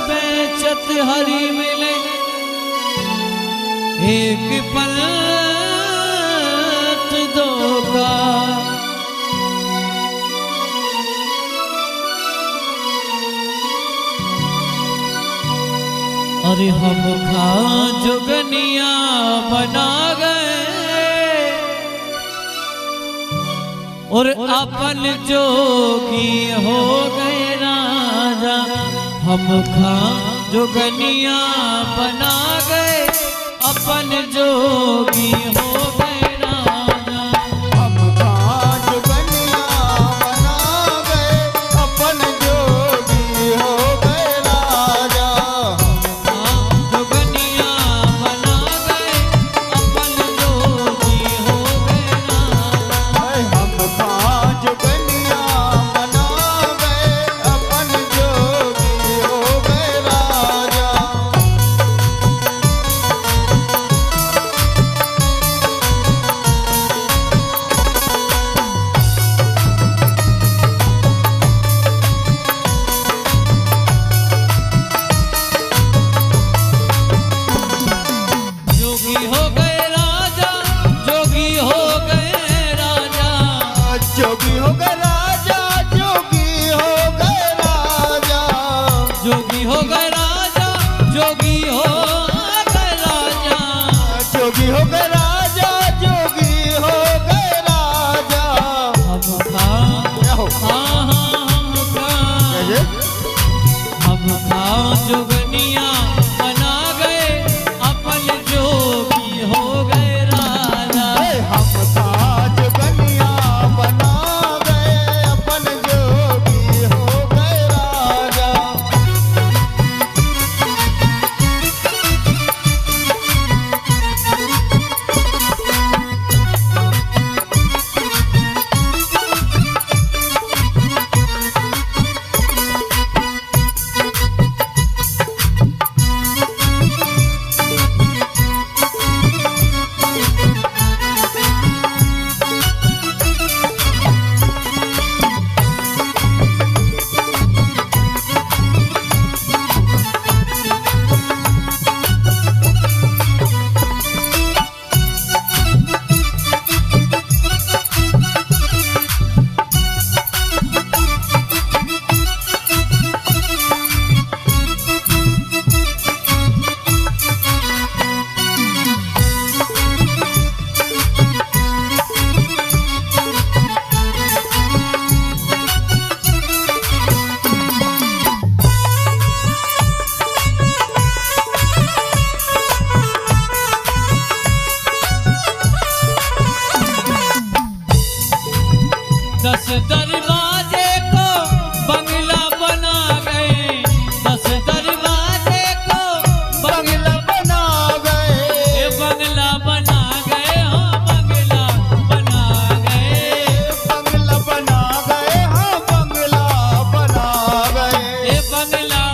बेचत हरी मिले एक पलट दो का। अरे हम खा जोगनिया बना गए और अपन जोगी हो गए राजा। हम खा जोगनिया बना गए अपन जोगी हो गए राजा। हम खा जोगनिया बना गए अपन जोगी हो गए राजा। जोगनिया बना गए अपन जोगी हो गए राजा। हम खा जोगनिया बना गए अपन जोगी हो गए राजा। जोगी हो गए राजा, जोगी हो गए राजा। जोगी हो गए राजा, जोगी हो गए राजा। जोगी हो गए राजा, जोगी हो गए राजा। जोगी हो गए राजा, जोगी हो गए राजा। हम खा हम खा जोगनिया बना गए अपन जोगी हो गए राजा। हम खा जोगनिया बना गए अपन जोगी हो गए राजा। दस दरवाजे को बंगला बना गए। दस दरवाजे को बंगला बना गए, बंगला बना गए। हाँ बंगला बना गए। बंगला बना गए। हाँ बंगला बना गए, बंगला